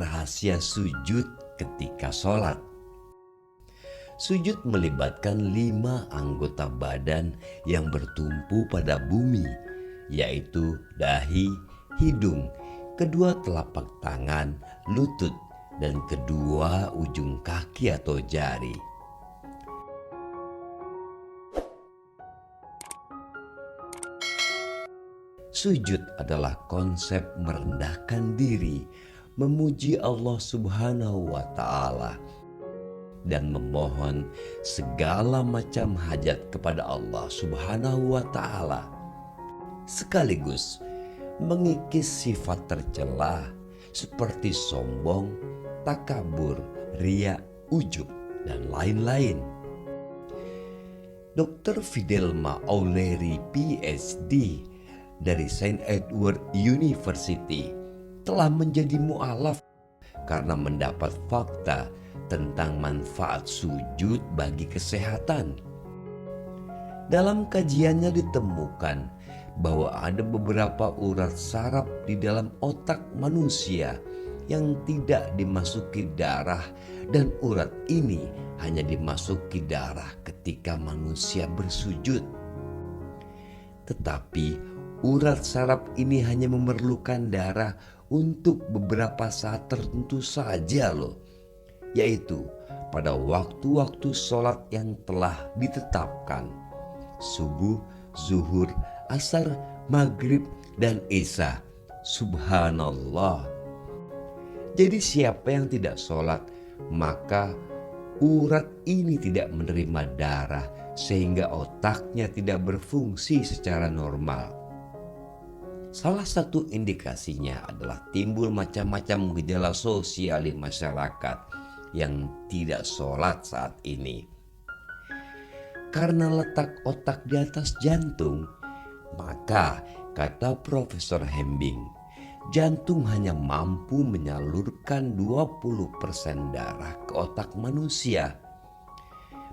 rahasia sujud ketika sholat. Sujud melibatkan 5 anggota badan yang bertumpu pada bumi, yaitu dahi, hidung, kedua telapak tangan, lutut, dan kedua ujung kaki atau jari. Sujud adalah konsep merendahkan diri, memuji Allah Subhanahu wa Ta'ala, dan memohon segala macam hajat kepada Allah Subhanahu wa Ta'ala, sekaligus mengikis sifat tercela seperti sombong, takabur, riya, ujub, dan lain-lain. Dr. Fidelma Auleri PhD dari St. Edward University telah menjadi mu'alaf karena mendapat fakta tentang manfaat sujud bagi kesehatan. Dalam kajiannya ditemukan bahwa ada beberapa urat saraf di dalam otak manusia yang tidak dimasuki darah, dan urat ini hanya dimasuki darah ketika manusia bersujud. Tetapi urat saraf ini hanya memerlukan darah untuk beberapa saat tertentu saja loh, yaitu pada waktu-waktu sholat yang telah ditetapkan: subuh, zuhur, asar, maghrib, dan isya. Subhanallah. Jadi siapa yang tidak sholat, maka urat ini tidak menerima darah sehingga otaknya tidak berfungsi secara normal. Salah satu indikasinya adalah timbul macam-macam gejala sosial di masyarakat yang tidak sholat saat ini. Karena letak otak di atas jantung, maka kata Profesor Hembing, jantung hanya mampu menyalurkan 20% darah ke otak manusia.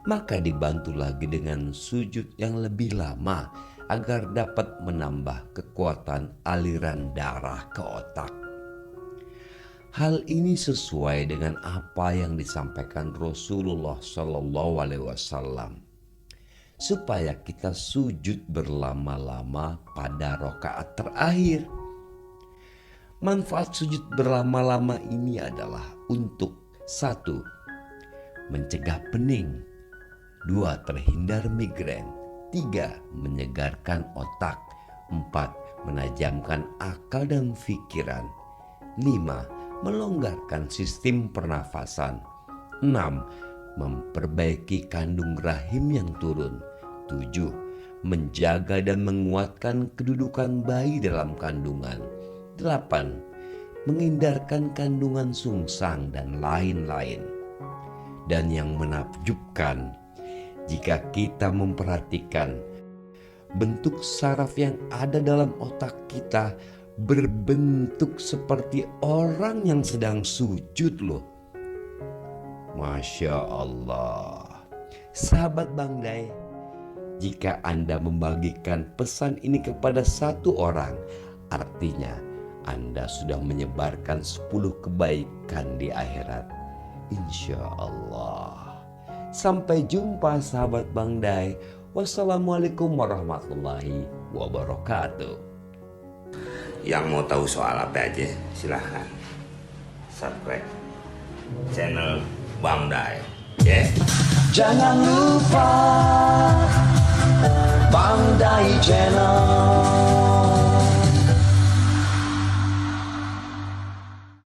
Maka dibantu lagi dengan sujud yang lebih lama agar dapat menambah kekuatan aliran darah ke otak. Hal ini sesuai dengan apa yang disampaikan Rasulullah SAW, supaya kita sujud berlama-lama pada rakaat terakhir. Manfaat sujud berlama-lama ini adalah untuk 1. Mencegah pening, 2. Terhindar migrain, 3. Menyegarkan otak, 4. Menajamkan akal dan pikiran, 5. Melonggarkan sistem pernafasan, 6. Memperbaiki kandung rahim yang turun, 7. Menjaga dan menguatkan kedudukan bayi dalam kandungan, 8. Menghindarkan kandungan sungsang, dan lain-lain. Dan yang menakjubkan, jika kita memperhatikan, bentuk saraf yang ada dalam otak kita berbentuk seperti orang yang sedang sujud loh. Masya Allah. Sahabat Bang Day, jika Anda membagikan pesan ini kepada 1 orang, artinya Anda sudah menyebarkan 10 kebaikan di akhirat, insya Allah. Sampai jumpa sahabat Bang Day. Wassalamualaikum warahmatullahi wabarakatuh. Yang mau tahu soal apa aja silahkan subscribe channel Bang Day, ya. Jangan lupa Bang Day Channel.